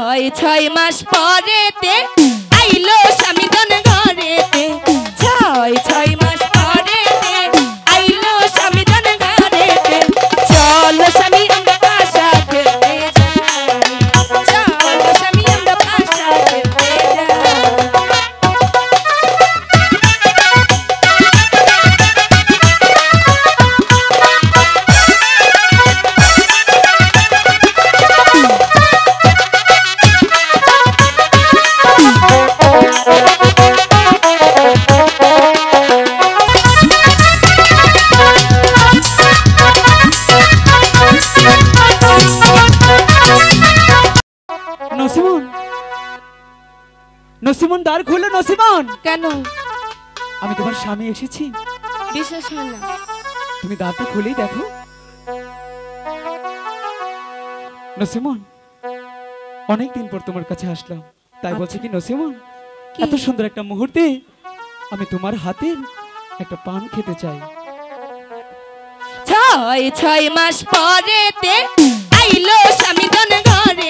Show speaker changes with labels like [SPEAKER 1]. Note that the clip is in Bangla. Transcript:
[SPEAKER 1] ছয় মাস পরেতে আইলো স্বামী জন ঘরেতে, ছয় মাস পরেতে আইলো স্বামী জন ঘরেতে। চলো স্বামী আমরা পাশা খেলতে যাই, চলো স্বামী আমরা পাশা খেলতে যাই।
[SPEAKER 2] নসিমন, নসিমন দ্বার খুলে। নসিমন,
[SPEAKER 1] কেন?
[SPEAKER 2] আমি তোমার স্বামী এসেছি।
[SPEAKER 1] বিশ্বাস হয় না?
[SPEAKER 2] তুমি দ্বারটা খুলেই দেখো। নসিমন, অনেকদিন পর তোমার কাছে আসলাম, তাই বলছি কি নসিমন, এত সুন্দর একটা মুহূর্তে আমি তোমার হাতের একটা পান খেতে চাই।
[SPEAKER 1] ছয় মাস পরেতে আইলো স্বামী জন ঘরে